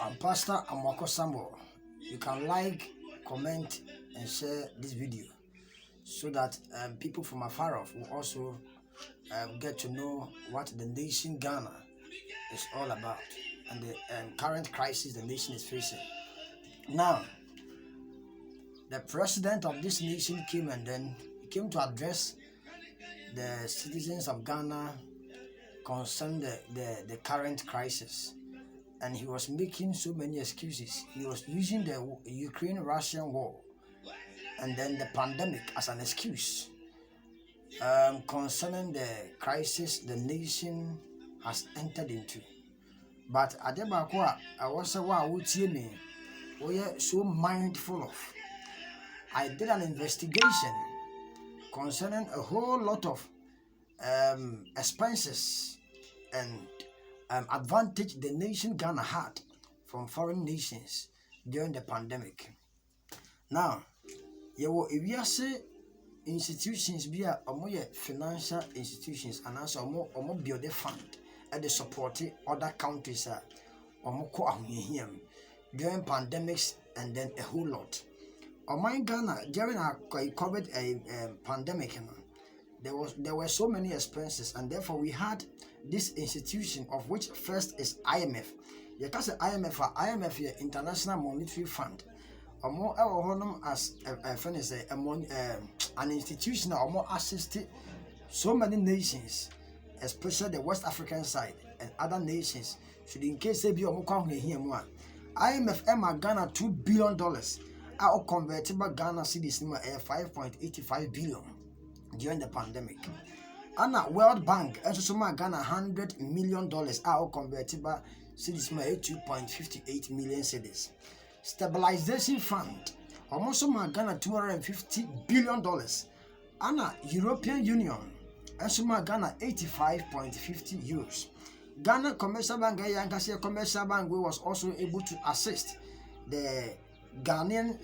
I'm Pastor Amwako Samuel. You can like, comment, and share this video so that people from afar off will also get to know what the nation Ghana is all about and the current crisis the nation is facing. Now, the president of this nation came and then he came to address the citizens of Ghana concerning the current crisis. And he was making so many excuses. He was using the Ukraine-Russian war and then the pandemic as an excuse concerning the crisis the nation has entered into. But Adebakwa, I was so mindful of. I did an investigation concerning a whole lot of expenses and advantage the nation Ghana had from foreign nations during the pandemic. Now, if you say institutions be a financial institutions and also build a fund and they support other countries during pandemics and then a whole lot. In Ghana during our COVID pandemic, there were so many expenses, and therefore we had this institution of which first is IMF. You can say IMF is International Monetary Fund. As an institution that assisted so many nations, especially the West African side and other nations. Should in case they be IMF Ghana $2 billion. Our convertible Ghana cedis $5.85 billion during the pandemic. And World Bank also Ghana $100 million. Our convertible cedis $2.58 million cedis. Stabilization Fund almost Ghana $250 billion. And European Union also Ghana 85.50 euros. Ghana Commercial Bank, Commercial Bank was also able to assist the Ghanaian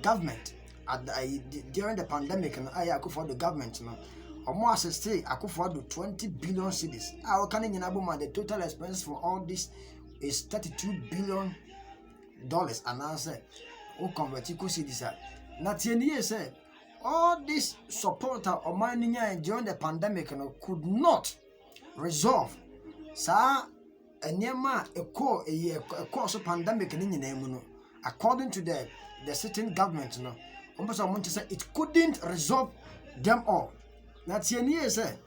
government during the pandemic, and I could for the government, more assist I could for the 20 billion cedis. Our Canadian the total expense for all this is $32 billion. And answer, convertible cedis. Natien said all this support of money during the pandemic could not resolve. Sa enyema a course of pandemic in according to the sitting government, almost I want to say it couldn't resolve them all. That's said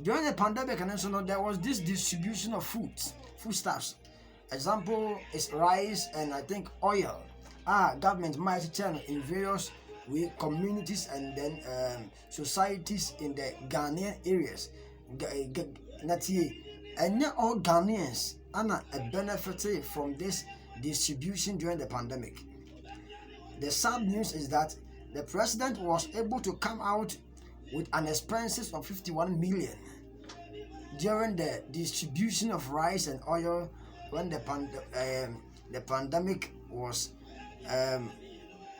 during the pandemic and there was this distribution of foodstuffs. Example is rice and I think oil. Government might turn in various communities and then societies in the Ghanaian areas. And not all Ghanaians are benefited from this distribution during the pandemic. The sad news is that the president was able to come out with an expenses of 51 million during the distribution of rice and oil when the pandemic was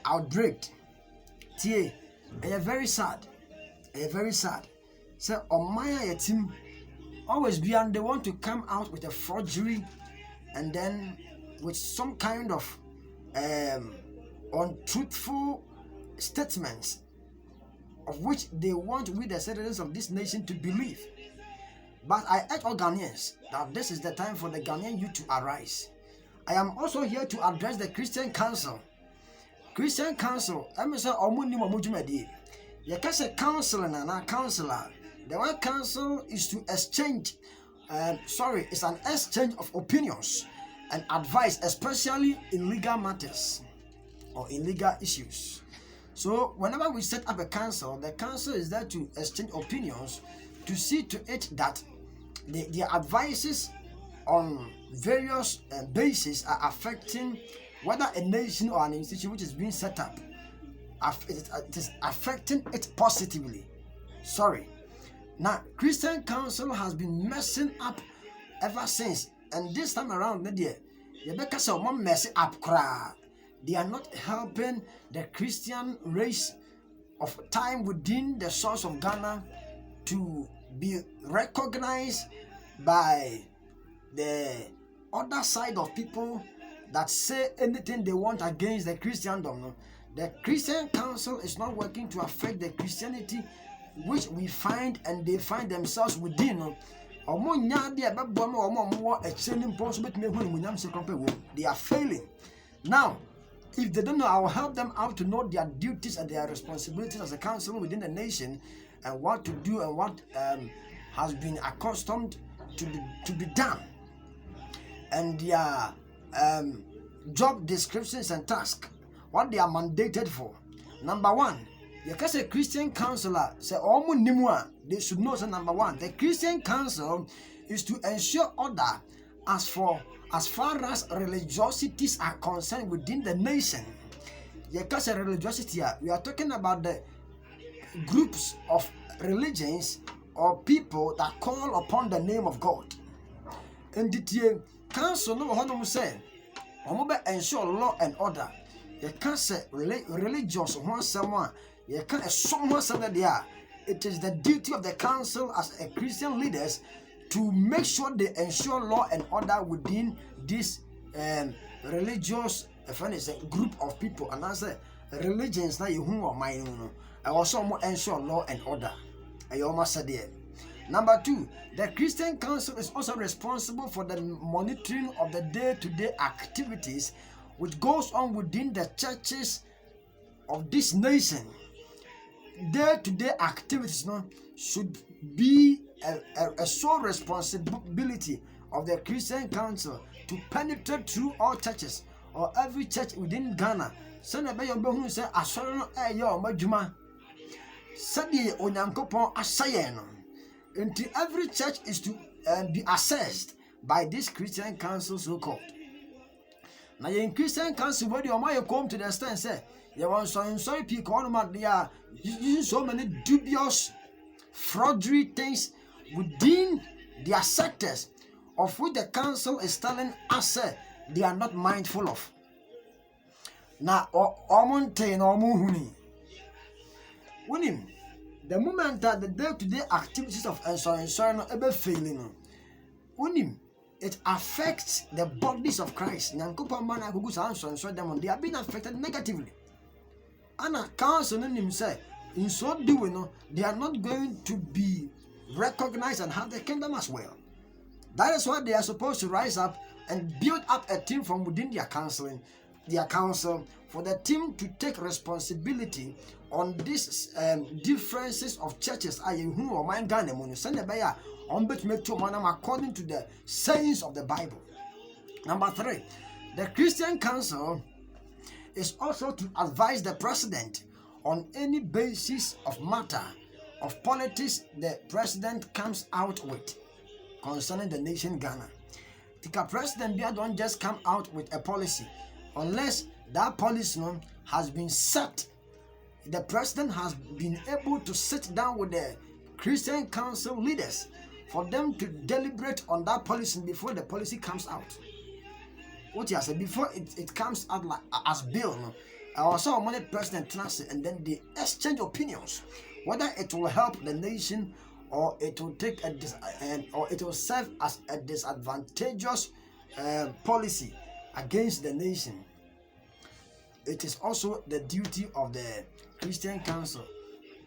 outbreak. Very sad. So on my team always beyond they want to come out with a forgery and then with some kind of untruthful statements of which they want we the citizens of this nation to believe. But I urge all Ghanaians that this is the time for the Ghanaian youth to arise. I am also here to address the Christian Council. Christian Council, I'm saying you can say council and a counselor. The word council is to exchange, it's an exchange of opinions and advice, especially in legal matters or in legal issues. So whenever we set up a council, the council is there to exchange opinions to see to it that the advices on various bases are affecting whether a nation or an institution which is being set up, it is affecting it positively. Now, Christian Council has been messing up ever since, and this time around, they are not helping the Christian race of time within the source of Ghana to be recognized by the other side of people that say anything they want against the Christendom, no, the Christian Council is not working to affect the Christianity which we find and they find themselves within. No. They are failing. Now, if they don't know, I will help them out to know their duties and their responsibilities as a council within the nation and what to do and what has been accustomed to be done. And their job descriptions and tasks, what they are mandated for. Number one, because a Christian counselor say they should know. So number one, the Christian council is to ensure order as far as religiosities are concerned within the nation. Because a religiosity, we are talking about the groups of religions or people that call upon the name of God. And the council no say ensure law and order. You can't say religious one someone. You can't someone say that they are. It is the duty of the council as a Christian leaders to make sure they ensure law and order within this religious group of people. And I say religions na you who are mine. I also ensure law and order. I almost said there. Number two, the Christian Council is also responsible for the monitoring of the day-to-day activities which goes on within the churches of this nation. Day-to-day activities should be a sole responsibility of the Christian Council to penetrate through all churches or every church within Ghana. Until every church is to be assessed by this Christian Council, so called. Now, in Christian Council, where you might come to the stand, say, you want some people, they are using so many dubious, fraudulent things within their sectors, of which the council is telling us they are not mindful of. Now, the moment that the day-to-day activities of ensuring failing, it affects the bodies of Christ. They are being affected negatively. And a council in so doing, they are not going to be recognized and have the kingdom as well. That is why they are supposed to rise up and build up a team from within their council for the team to take responsibility on these differences of churches according to the sayings of the Bible. Number three, the Christian Council is also to advise the president on any basis of matter of politics the president comes out with concerning the nation Ghana. The president don't just come out with a policy unless that policy has been set. The president has been able to sit down with the Christian Council leaders for them to deliberate on that policy before the policy comes out. What you say before it comes out like as bill, I saw money president and then they exchange opinions whether it will help the nation or it will take or it will serve as a disadvantageous policy against the nation. It is also the duty of the Christian Council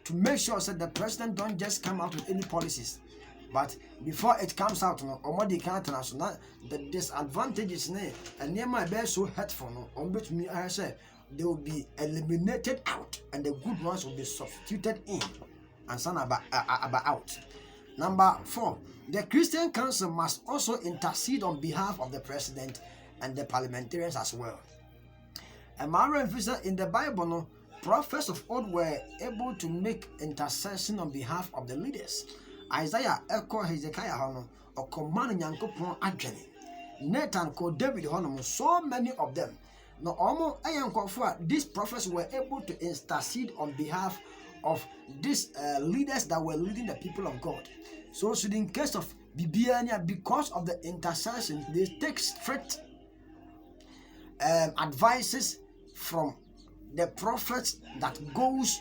to make sure that the president don't just come out with any policies, but before it comes out, the disadvantages and near my best so hurtful, on which me I say they will be eliminated out and the good ones will be substituted in and son about out. Number four, the Christian Council must also intercede on behalf of the president and the parliamentarians as well. And my in the Bible, prophets of old were able to make intercession on behalf of the leaders. Isaiah echo Hezekiah or command Yankopon Adjani. Nathan called David Honomo, so many of them. Now, almost these prophets were able to intercede on behalf of these leaders that were leading the people of God. So in case of Bibiania, because of the intercession, they take strict advices from the prophets that goes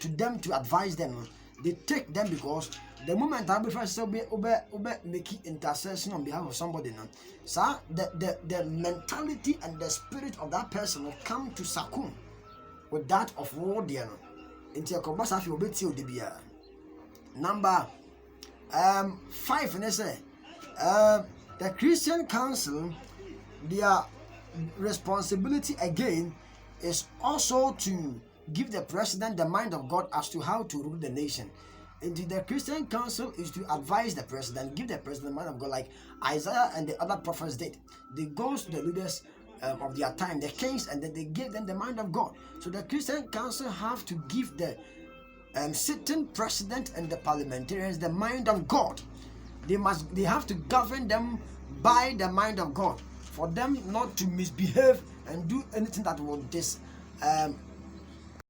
to them to advise them. They take them because The moment I first make intercession on behalf of somebody now, sir, the mentality and the spirit of that person will come to succumb with that of war there. Number 5, and they say the Christian Council, their responsibility again is also to give the president the mind of God as to how to rule the nation. And the Christian Council is to advise the president, give the president the mind of God, like Isaiah and the other prophets did. They go to the leaders of their time, the kings, and then they give them the mind of God. So the Christian Council have to give the sitting president and the parliamentarians the mind of God. They have to govern them by the mind of God, for them not to misbehave and do anything that will